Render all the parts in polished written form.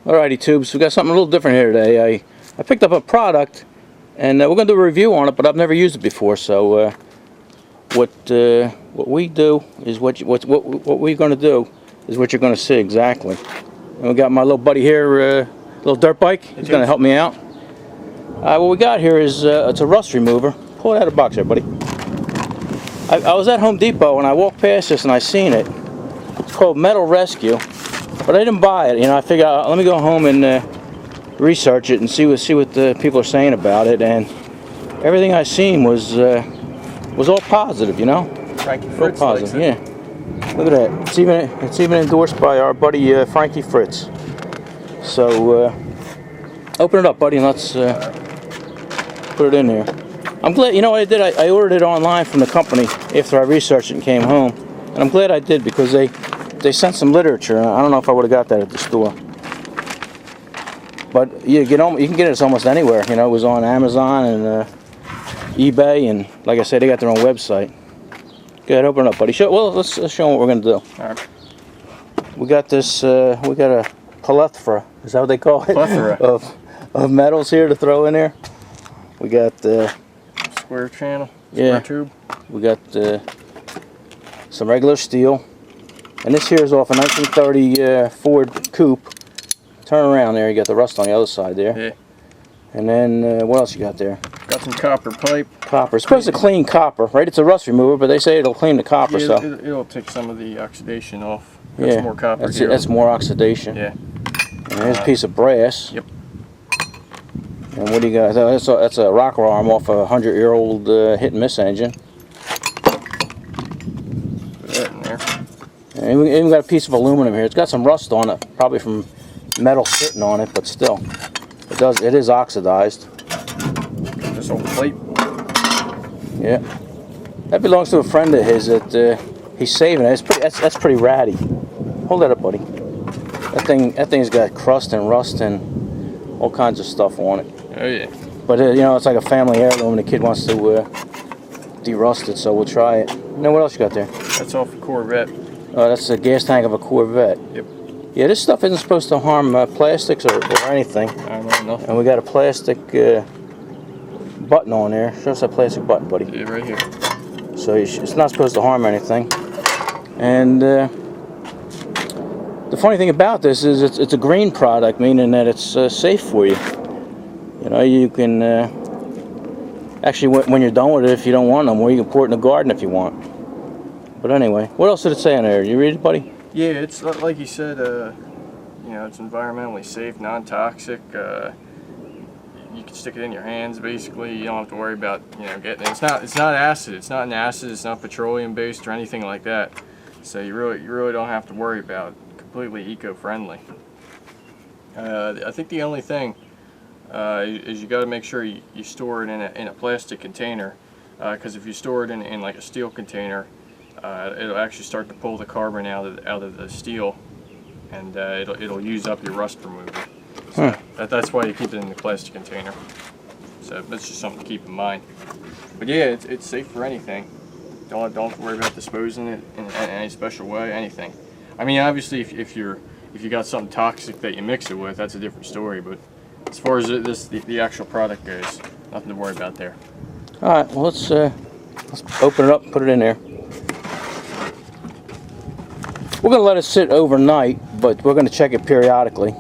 Alrighty, tubes. We got something a little different here today. I picked up a product, and we're going to do a review on it, but I've never used it before. So what we do is what we're going to do is what you're going to see exactly. And we got my little buddy here, little dirt bike. He's going to help me out. What we got here is it's a rust remover. Pull it out of the box there, buddy. I was at Home Depot and I walked past this and I seen it. It's called Metal Rescue, but I didn't buy it. You know, I figured let me go home and research it and see what the people are saying about it. And everything I seen was all positive. You know, Frankie Fritz real positive. Yeah. Look at that. It's even endorsed by our buddy Frankie Fritz. So open it up, buddy, and let's put it in there. I'm glad, you know what I did? I ordered it online from the company after I researched it and came home. And I'm glad I did because they sent some literature. I don't know if I would have got that at the store. But you can get it almost anywhere. You know, it was on Amazon and eBay, and like I said, they got their own website. Go ahead, open it up, buddy. Let's show them what we're going to do. All right. We got this, we got a plethora, is that what they call it? Plethora. of metals here to throw in there. We got square channel, yeah, square tube. We got some regular steel, and this here is off a 1930 Ford Coupe. Turn around there, you got the rust on the other side there. Yeah. And then what else you got there? Got some copper pipe. Copper. It's supposed to clean copper, right? It's a rust remover, but they say it'll clean the copper. Yeah, so it'll take some of the oxidation off. Got some more copper here. That's more oxidation. Yeah. And here's a piece of brass. Yep. And what do you got? That's a rocker arm off a 100-year-old hit and miss engine. Put that in there. And we even got a piece of aluminum here. It's got some rust on it, probably from metal sitting on it, but still, it is oxidized. This old plate. Yeah. That belongs to a friend of his that he's saving it. That's pretty ratty. Hold that up, buddy. That thing's got crust and rust and all kinds of stuff on it. Oh yeah. But you know, it's like a family heirloom, and the kid wants to derust it, so we'll try it. And then what else you got there? That's off a Corvette. That's the gas tank of a Corvette. Yep. Yeah, this stuff isn't supposed to harm plastics or anything. I don't know nothing. And we got a plastic button on there. Show us that plastic button, buddy. Yeah, right here. So it's not supposed to harm anything. And the funny thing about this is it's a green product, meaning that it's safe for you. You know, you can actually, when you're done with it, if you don't want no more, you can pour it in the garden if you want. But anyway, what else did it say on there? You read it, buddy? Yeah, it's like you said. You know, it's environmentally safe, non-toxic. You can stick it in your hands. Basically, you don't have to worry about getting it. It's not acid. It's not an acid. It's not petroleum based or anything like that. So you really don't have to worry about it. Completely eco-friendly. I think the only thing is you got to make sure you store it in a plastic container, because if you store it in like a steel container, it'll actually start to pull the carbon out of the steel, and it'll use up your rust remover. So that's why you keep it in the plastic container. So that's just something to keep in mind. But yeah, it's safe for anything. Don't worry about disposing it in any special way, anything. I mean, obviously, if you got something toxic that you mix it with, that's a different story. But as far as the actual product goes, nothing to worry about there. All right. Well, let's open it up and put it in there. We're going to let it sit overnight, but we're going to check it periodically.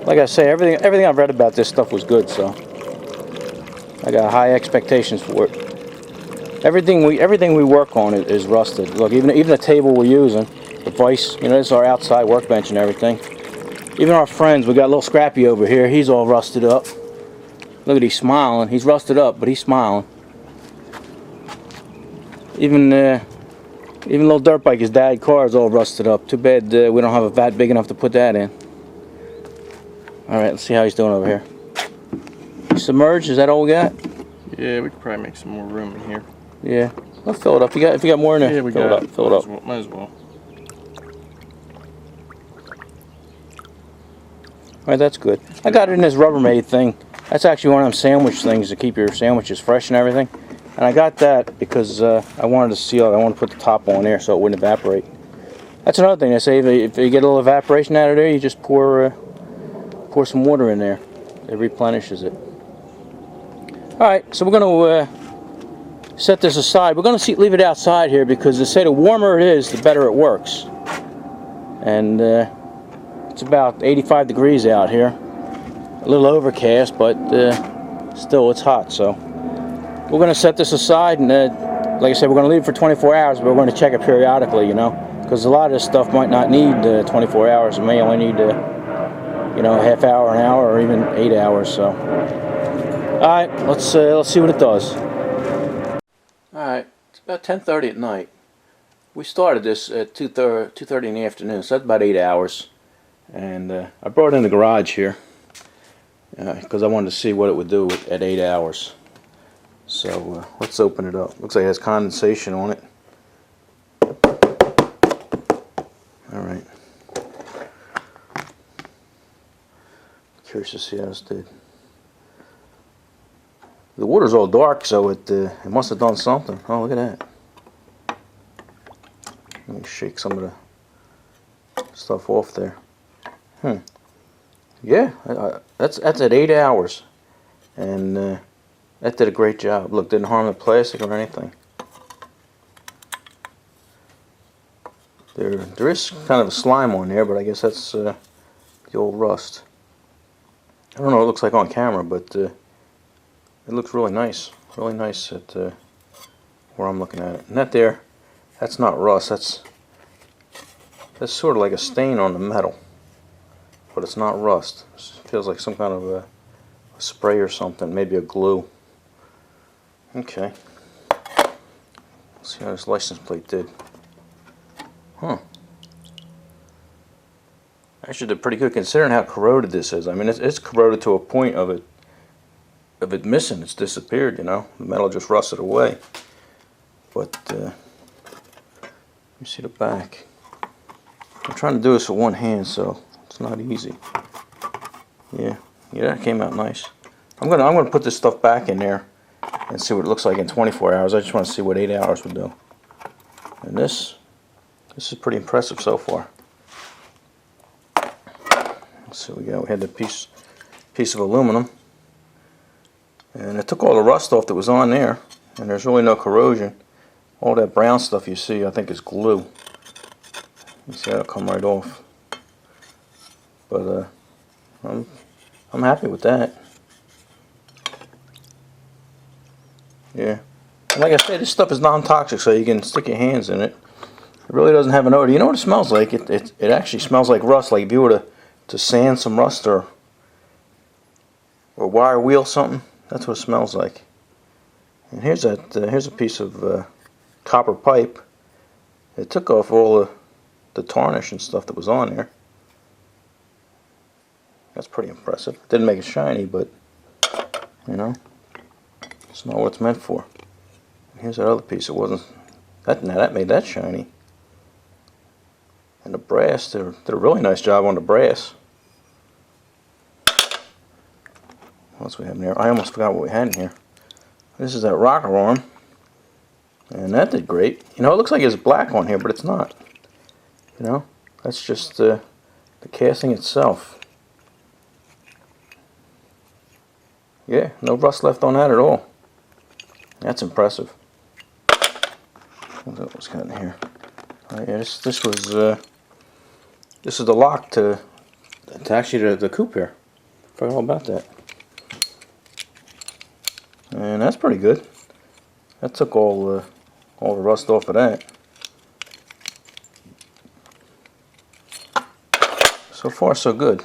Like I say, everything I've read about this stuff was good, so I got high expectations for it. Everything we work on is rusted. Look, even the table we're using, the vise, you know, this is our outside workbench and everything. Even our friends, we got a little Scrappy over here. He's all rusted up. Look at, he's smiling. He's rusted up, but he's smiling. Even little dirt bike, his dad car is all rusted up. Too bad we don't have a vat big enough to put that in. All right, let's see how he's doing over here. Submerged, is that all we got? Yeah, we could probably make some more room in here. Yeah, let's fill it up. If you got more in there, yeah, we fill got it up. Fill it up. Might as well. All right, that's good. I got it in this Rubbermaid thing. That's actually one of them sandwich things to keep your sandwiches fresh and everything. And I got that because I wanted to seal it. I wanted to put the top on there so it wouldn't evaporate. That's another thing. They say if you get a little evaporation out of there, you just pour some water in there. It replenishes it. Alright, so we're going to set this aside. We're going to leave it outside here because they say the warmer it is, the better it works. And it's about 85 degrees out here. A little overcast, but still it's hot. So we're going to set this aside, and like I said, we're going to leave it for 24 hours, but we're going to check it periodically, you know, because a lot of this stuff might not need 24 hours. It may only need, you know, a half hour, an hour, or even 8 hours. So, all right, let's see what it does. All right, it's about 10:30 at night. We started this at 2:30 in the afternoon, so that's about 8 hours. And I brought it in the garage here because I wanted to see what it would do at 8 hours. So let's open it up. Looks like it has condensation on it. All right. Curious to see how this did. The water's all dark, so it must have done something. Oh, look at that. Let me shake some of the stuff off there. Yeah, that's at 8 hours, and that did a great job. Look, didn't harm the plastic or anything. There is kind of a slime on there, but I guess that's the old rust. I don't know what it looks like on camera, but it looks really nice at where I'm looking at it. And that's not rust. That's sort of like a stain on the metal, but it's not rust. It feels like some kind of a spray or something, maybe a glue. Okay. Let's see how this license plate did. Actually did pretty good considering how corroded this is. I mean, it's corroded to a point of it missing. It's disappeared, you know. The metal just rusted away. But let me see the back. I'm trying to do this with one hand, so it's not easy. Yeah, that came out nice. I'm gonna put this stuff back in there and see what it looks like in 24 hours. I just want to see what 8 hours would do. And this is pretty impressive so far. Let's see what we got. We had the piece of aluminum, and it took all the rust off that was on there, and there's really no corrosion. All that brown stuff you see, I think, is glue. You see that'll come right off. But I'm happy with that. Yeah. And like I said, this stuff is non-toxic, so you can stick your hands in it. It really doesn't have an odor. You know what it smells like? It actually smells like rust. Like if you were to sand some rust or wire wheel something, that's what it smells like. And here's a piece of copper pipe. It took off all the tarnish and stuff that was on there. That's pretty impressive. Didn't make it shiny, but you know, it's not what it's meant for. And here's that other piece. It wasn't that made that shiny. And the brass, did a really nice job on the brass. What else we have in here? I almost forgot what we had in here. This is that rocker arm, and that did great. You know, it looks like it's black on here, but it's not. You know, that's just the casting itself. Yeah, no rust left on that at all. That's impressive. What else was got in here? Oh, yeah, this is the lock to actually the coupe here. Forgot all about that. And that's pretty good. That took all the rust off of that. So far, so good.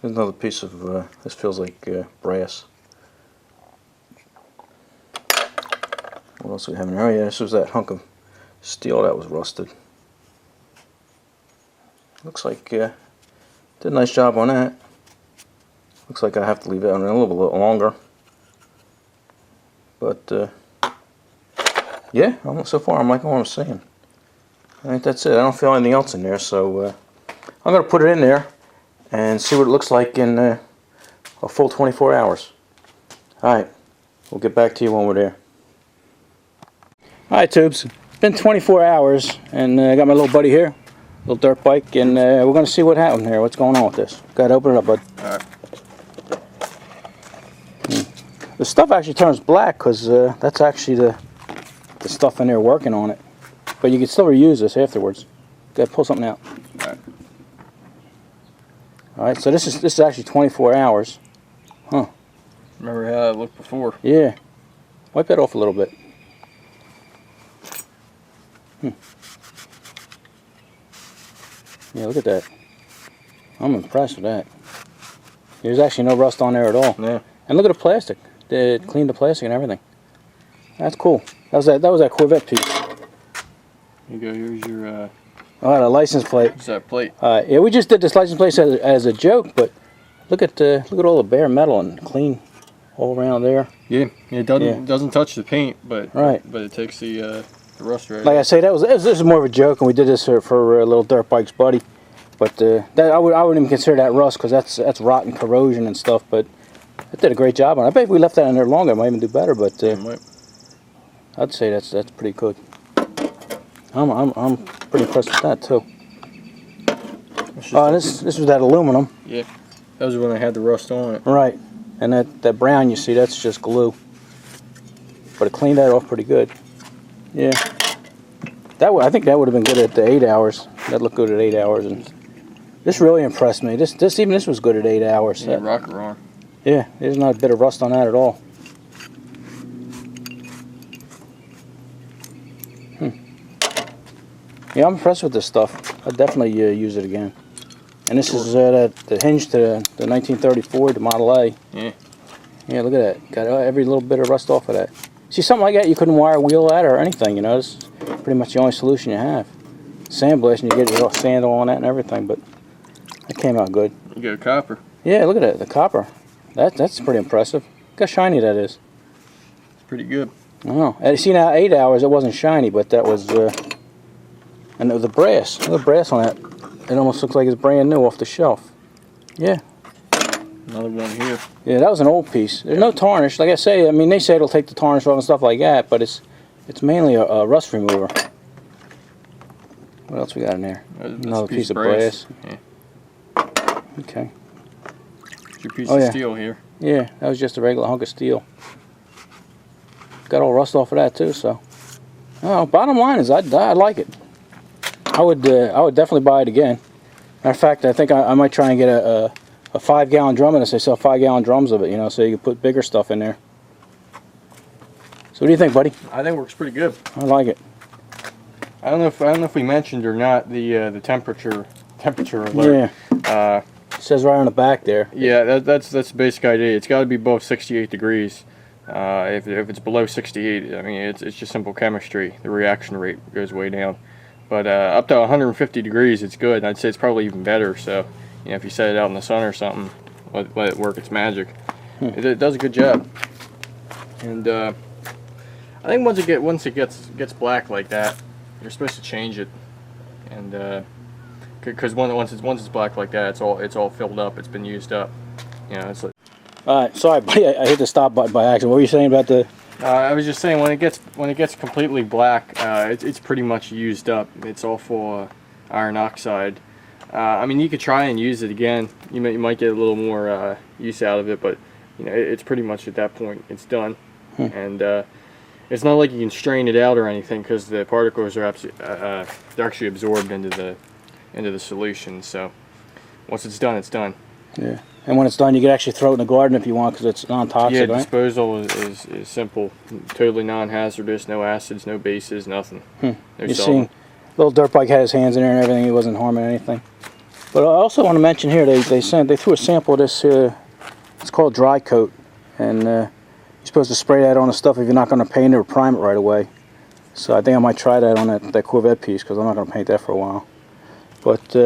Here's another piece of this feels like brass. What else do we have in there? Oh yeah, this was that hunk of steel that was rusted. Looks like did a nice job on that. Looks like I have to leave it on a little bit longer. But yeah, so far I'm liking what I'm seeing. I think that's it. I don't feel anything else in there, so I'm gonna put it in there and see what it looks like in a full 24 hours. Alright, we'll get back to you when we're there. Alright, tubes, it's been 24 hours, and I got my little buddy here, little dirt bike, and we're going to see what happened here, what's going on with this. Go ahead, open it up, bud. Alright. The stuff actually turns black because that's actually the stuff in there working on it. But you can still reuse this afterwards. Go ahead, pull something out. Alright. Alright, so this is actually 24 hours. Huh. Remember how it looked before? Yeah. Wipe that off a little bit. Yeah, look at that. I'm impressed with that. There's actually no rust on there at all. Yeah. And look at the plastic. They cleaned the plastic and everything. That's cool. That was that Corvette piece. Here you go. Here's your. Oh, the license plate. What's that plate? Yeah, we just did this license plate as a joke, but look at all the bare metal and clean all around there. Yeah. It doesn't touch the paint, but it takes the rust right. Like I say, this is more of a joke, and we did this for a little dirt bike's buddy. But I wouldn't even consider that rust because that's rotten corrosion and stuff. But it did a great job on it. I bet if we left that in there longer, it might even do better. But I'd say that's pretty good. I'm pretty impressed with that too. Oh, this was that aluminum. Yeah, that was when they had the rust on it. Right, and that brown you see, that's just glue. But it cleaned that off pretty good. Yeah, I think that would have been good at the 8 hours. That looked good at 8 hours, and this really impressed me. This was good at 8 hours. Yeah, rocker arm. Yeah, there's not a bit of rust on that at all. Yeah, I'm impressed with this stuff. I'd definitely use it again. And this is the hinge to the 1934, the Model A. Yeah. Yeah, look at that. Got every little bit of rust off of that. See, something like that, you couldn't wire a wheel that or anything, you know. This is pretty much the only solution you have. Sandblast, and you get your sand on that and everything, but that came out good. You got copper. Yeah, look at that, the copper. That's pretty impressive. Look how shiny that is. It's pretty good. Oh, and see now, 8 hours, it wasn't shiny, but that was... and the brass, look at the brass on that. It almost looks like it's brand new off the shelf. Yeah. Another one here. Yeah, that was an old piece. There's no tarnish. Like I say, I mean, they say it'll take the tarnish off and stuff like that, but it's mainly a rust remover. What else we got in there? Another piece of brass. Yeah. Okay. There's your piece of steel here. Yeah, that was just a regular hunk of steel. Got all rust off of that too, so. Oh, bottom line is I like it. I would definitely buy it again. Matter of fact, I think I might try and get a 5-gallon drum in this. They sell 5-gallon drums of it, you know, so you can put bigger stuff in there. So what do you think, buddy? I think it works pretty good. I like it. I don't know if we mentioned or not the temperature alert. Yeah. It says right on the back there. Yeah, that's the basic idea. It's got to be above 68 degrees. If it's below 68, I mean it's just simple chemistry. The reaction rate goes way down. But up to 150 degrees, it's good. I'd say it's probably even better. So, you know, if you set it out in the sun or something, let it work its magic. It does a good job. And I think once it gets black like that, you're supposed to change it. And because once it's black like that, it's all filled up. It's been used up. You know, it's like. All right, sorry, buddy. I hit the stop button by accident. What were you saying about the? I was just saying when it gets completely black, it's pretty much used up. It's all full iron oxide. I mean, you could try and use it again. You might get a little more use out of it, but you know, it's pretty much at that point it's done. And it's not like you can strain it out or anything because the particles are they're actually absorbed into the solution. So once it's done, it's done. Yeah. And when it's done, you can actually throw it in the garden if you want because it's non-toxic, yeah, right? disposal is simple. Totally non-hazardous, no acids, no bases, nothing. No you seen, little dirt bike had his hands in there and everything. He wasn't harming anything. But I also want to mention here, they threw a sample of this, it's called dry coat. And you're supposed to spray that on the stuff if you're not going to paint it or prime it right away. So I think I might try that on that Corvette piece because I'm not going to paint that for a while. But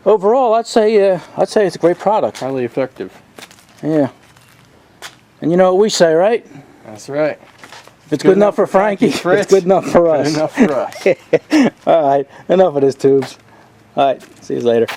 overall, I'd say it's a great product. Highly effective. Yeah. And you know what we say, right? That's right. If it's good enough for Frankie, it's good enough for us. Good enough for us. All right. Enough of this, tubes. All right. See you later.